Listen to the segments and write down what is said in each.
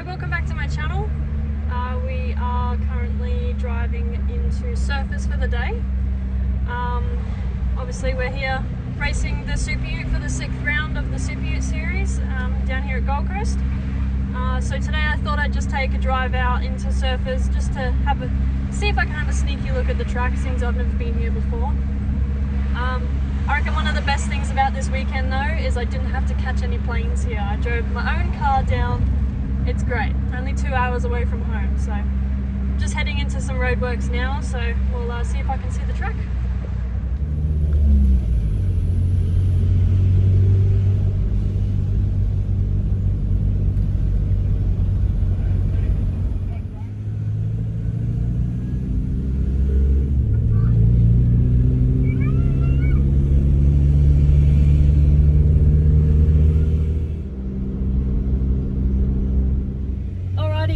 welcome back to my channel. We are currently driving into Surfers for the day. Obviously we're here racing the SuperUte for the 6th round of the SuperUte series down here at Gold Coast. So today I thought I'd just take a drive out into Surfers just to see if I can have a sneaky look at the track, since I've never been here before. I reckon one of the best things about this weekend though is I didn't have to catch any planes here. I drove my own car down. It's great. Only 2 hours away from home, so just heading into some roadworks now, so we'll see if I can see the track.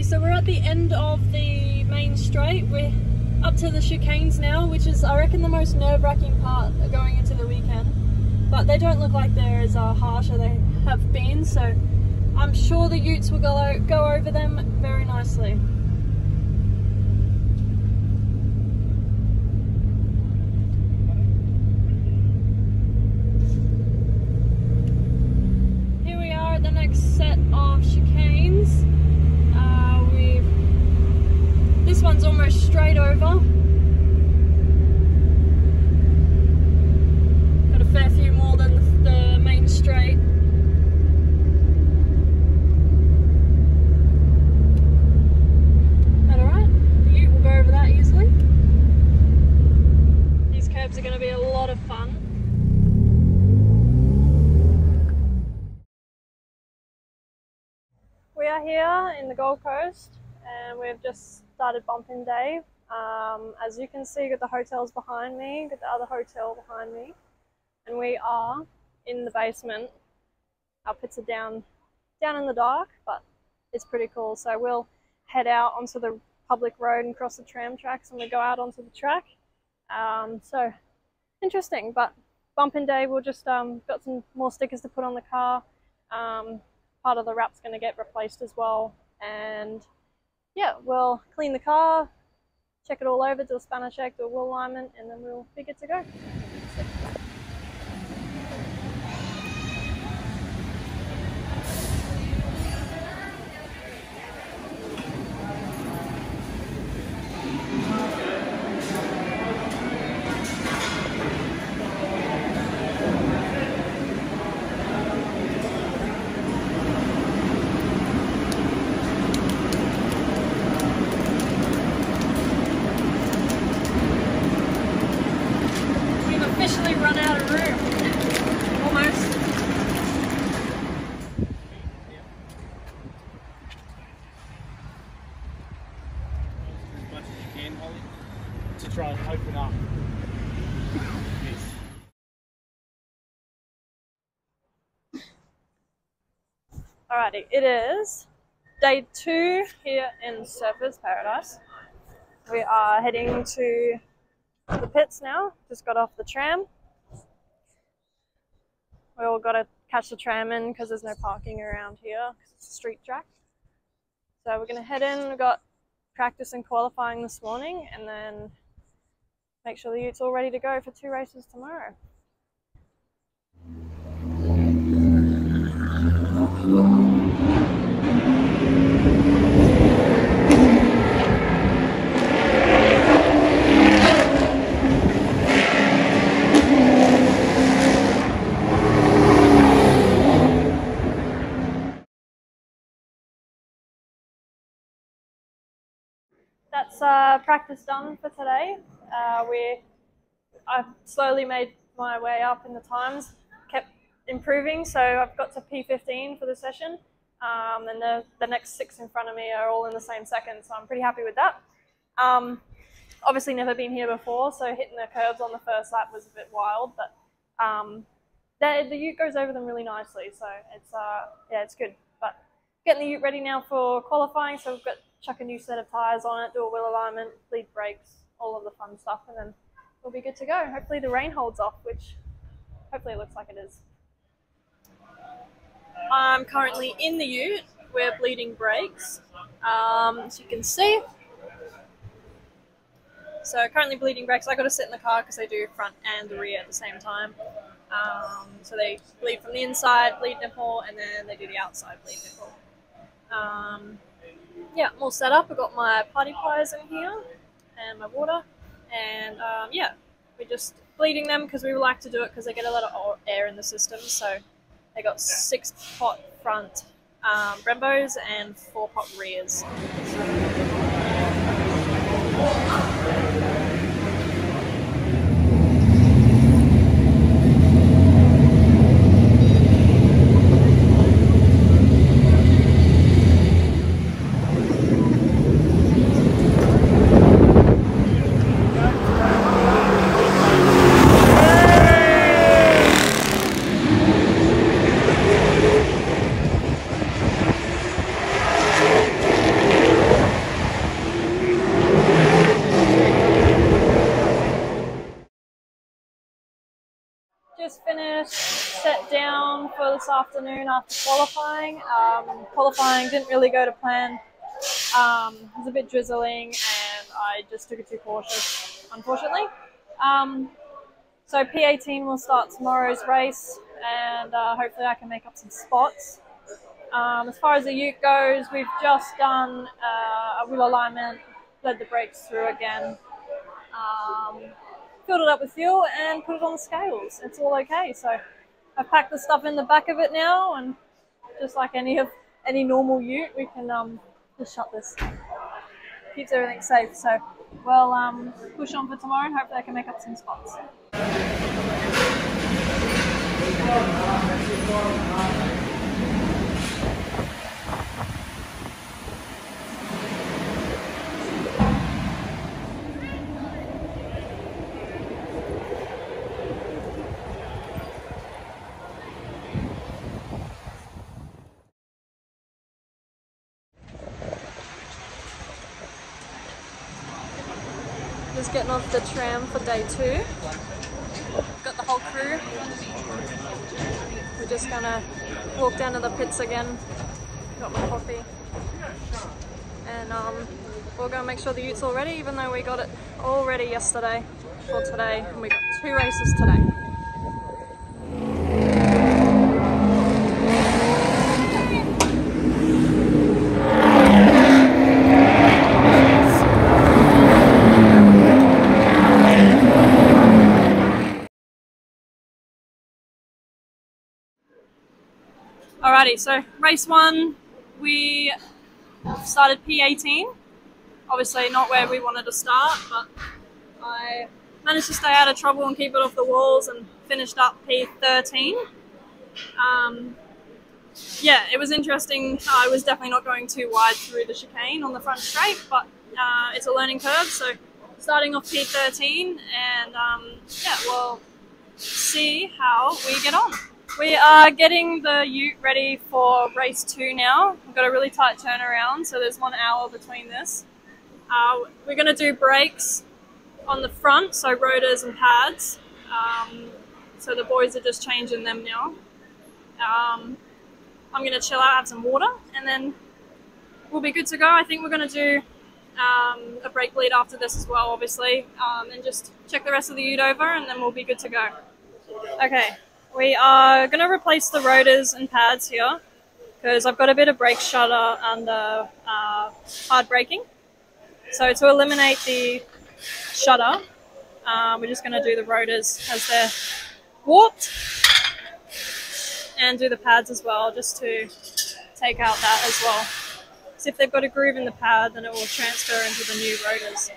So we're at the end of the main straight. We're up to the chicanes now, which is, I reckon, the most nerve-wracking part of going into the weekend. But they don't look like they're as harsh as they have been, so I'm sure the utes will go over them very nicely. Here we are at the next set of chicanes. This one's almost straight over. Got a fair few more than the main straight. That alright? The ute will go over that easily. These curbs are going to be a lot of fun. We are here in the Gold Coast and we've just started bumping day. As you can see, got the hotels behind me, got the other hotel behind me, and we are in the basement. Our pits are down in the dark, but it's pretty cool. So we'll head out onto the public road and cross the tram tracks, and we go out onto the track. So interesting, but bumping day. We'll just got some more stickers to put on the car. Part of the wrap's going to get replaced as well, and yeah, we'll clean the car, check it all over, do a spanner check, do a wheel alignment, and then we'll be good to go. Run out of room. Almost. As much as you can, Holly, to try and open up. Alrighty, it is day 2 here in Surfers Paradise. We are heading to the pits now. Just got off the tram. We all got to catch the tram in because there's no parking around here because it's a street track. So we're going to head in. We've got practice and qualifying this morning, and then make sure the ute's all ready to go for 2 races tomorrow. That's practice done for today. I've slowly made my way up in the times, kept improving, so I've got to P15 for the session, and the next 6 in front of me are all in the same second, so I'm pretty happy with that. Obviously never been here before, so hitting the curves on the first lap was a bit wild, but the ute goes over them really nicely, so it's yeah, it's good. But getting the ute ready now for qualifying, so we've got chuck a new set of tyres on it, do a wheel alignment, lead brakes, all of the fun stuff, and then we'll be good to go. Hopefully the rain holds off, which hopefully it looks like it is. I'm currently in the ute. we're bleeding brakes, as you can see. So currently bleeding brakes. I got to sit in the car because they do front and the rear at the same time. So they bleed from the inside, bleed nipple, and then they do the outside bleed nipple. Yeah, I'm all set up. I've got my party pies in here and my water, and yeah, we're just bleeding them because we like to do it because they get a lot of air in the system. So they got 6-pot front Brembos and 4-pot rears. Just finished, set down for this afternoon after qualifying. Qualifying didn't really go to plan. It was a bit drizzling and I just took it too cautious, unfortunately. So P18 will start tomorrow's race, and hopefully I can make up some spots. As far as the ute goes, we've just done a wheel alignment, bled the brakes through again. Filled it up with fuel and put it on the scales. It's all okay. So I've packed the stuff in the back of it now, and just like any normal ute, we can just shut this. Keeps everything safe. So we'll push on for tomorrow and hopefully I can make up some spots. Just getting off the tram for day 2. Got the whole crew. We're just gonna walk down to the pits again. Got my coffee. And we're gonna make sure the ute's all ready, even though we got it all ready yesterday for today. And we got 2 races today. Alrighty, so race 1, we started P18. Obviously not where we wanted to start, but I managed to stay out of trouble and keep it off the walls and finished up P13. Yeah, it was interesting. I was definitely not going too wide through the chicane on the front straight, but it's a learning curve. So starting off P13, and yeah, we'll see how we get on. We are getting the ute ready for race 2 now. We've got a really tight turnaround, so there's 1 hour between this. We're going to do brakes on the front, so rotors and pads. So the boys are just changing them now. I'm going to chill out, have some water, and then we'll be good to go. I think we're going to do a brake bleed after this as well, obviously, and just check the rest of the ute over, and then we'll be good to go. Okay. We are going to replace the rotors and pads here because I've got a bit of brake shudder under hard braking. So to eliminate the shudder, we're just going to do the rotors as they're warped and do the pads as well, just to take out that as well. So if they've got a groove in the pad, then it will transfer into the new rotors.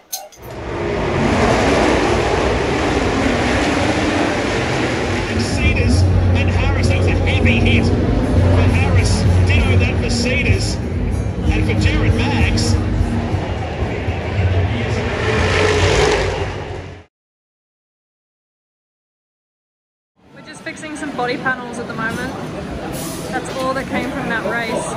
And Harris, that was a heavy hit. But Harris dittoed that Mercedes. And for Jared Maggs. We're just fixing some body panels at the moment. That's all that came from that race.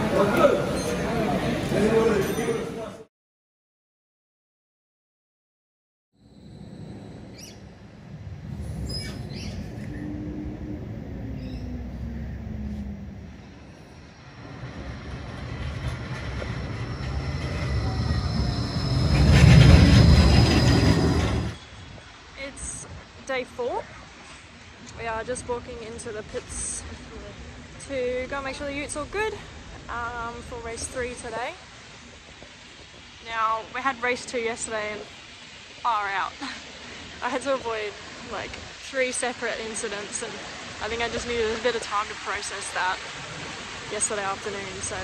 just walking into the pits to go and make sure the ute's all good for race 3 today. Now, we had race 2 yesterday and far out. I had to avoid like 3 separate incidents, and I think I just needed a bit of time to process that yesterday afternoon. So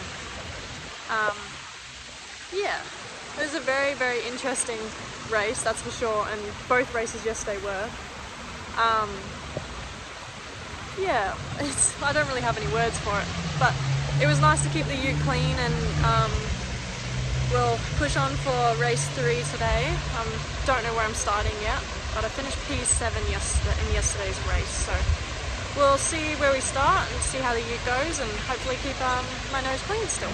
yeah, it was a very, very interesting race, that's for sure, and both races yesterday were. Yeah, I don't really have any words for it, but it was nice to keep the ute clean, and we'll push on for race 3 today. Don't know where I'm starting yet, but I finished P7 in yesterday's race, so we'll see where we start and see how the ute goes, and hopefully keep my nose clean still.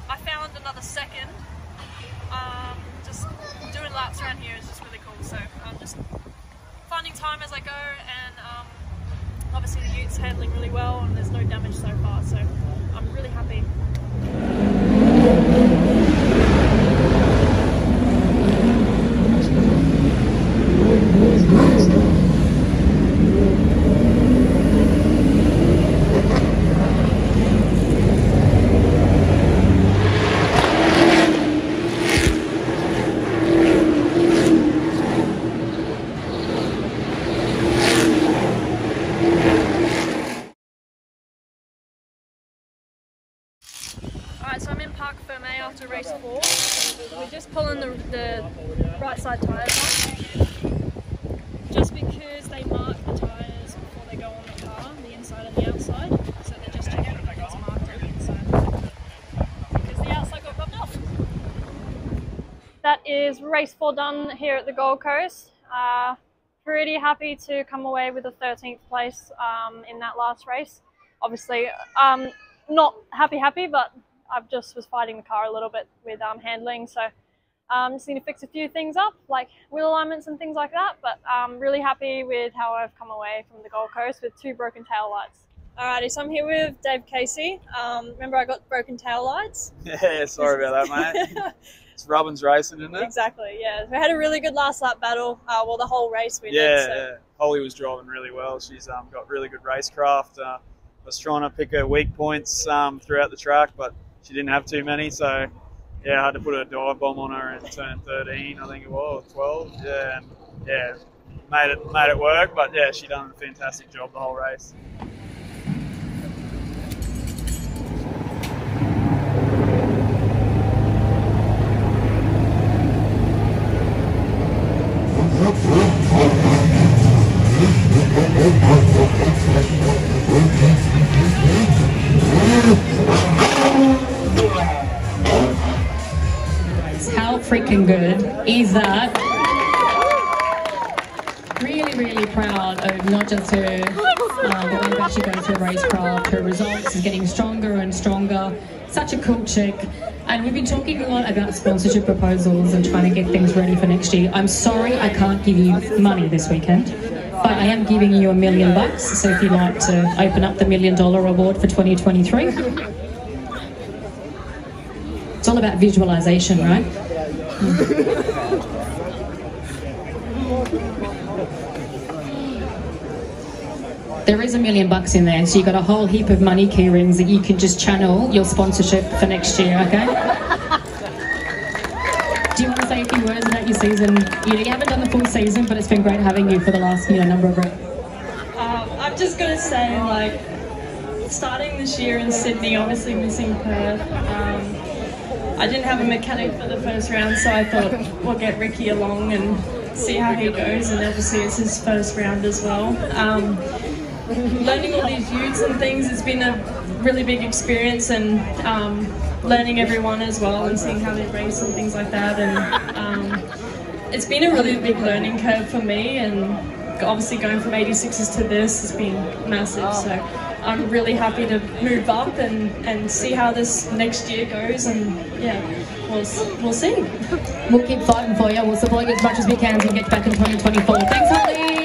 I found another second. Just doing laps around here is just really cool. So I'm just finding time as I go, and obviously the ute's handling really well and there's no damage so far, so I'm really happy. So I'm in Parc Fermé after race 4. We're just pulling the right side tyres on, just because they mark the tyres before they go on the car, the inside and the outside. So they're just checking if it's marked on the inside, because the outside got rubbed off. That is race 4 done here at the Gold Coast. Pretty happy to come away with a 13th place in that last race. Obviously, not happy, but I just was fighting the car a little bit with handling, so just need to fix a few things up, like wheel alignments and things like that, but I'm really happy with how I've come away from the Gold Coast with 2 broken tail lights. Alrighty, so I'm here with Dave Casey. Remember I got broken tail lights? Yeah, sorry about that, mate. It's Robin's racing, isn't it? Exactly, yeah. We had a really good last lap battle, well, the whole race we did. Yeah. Holly was driving really well. She's got really good racecraft. I was trying to pick her weak points throughout the track, but she didn't have too many, so yeah, I had to put a dive bomb on her in turn 13, I think it was, 12. Yeah, and yeah, made it work, but yeah, she done a fantastic job the whole race. How freaking good is that? Really proud of not just her, the way that she goes through racecraft, her results is getting stronger and stronger. Such a cool chick. And we've been talking a lot about sponsorship proposals and trying to get things ready for next year. I'm sorry I can't give you money this weekend, but I am giving you $1 million, so if you'd like to open up the $1 Million Award for 2023. It's all about visualization, right? there is $1 million in there, so you've got a whole heap of money key rings that you can just channel your sponsorship for next year, okay? Do you want to say a few words about your season? You haven't done the full season, but it's been great having you for the last number of rounds. I'm just going to say, like, starting this year in Sydney, obviously missing Perth, I didn't have a mechanic for the first round, so I thought we'll get Ricky along and see how he goes, and obviously it's his first round as well. Learning all these utes and things has been a really big experience, and learning everyone as well and seeing how they race and things like that, and it's been a really big learning curve for me, and obviously going from 86s to this has been massive, so I'm really happy to move up and see how this next year goes, and yeah, we'll see. We'll keep fighting for you. We'll support you as much as we can to get back in 2024. Thanks, Holly.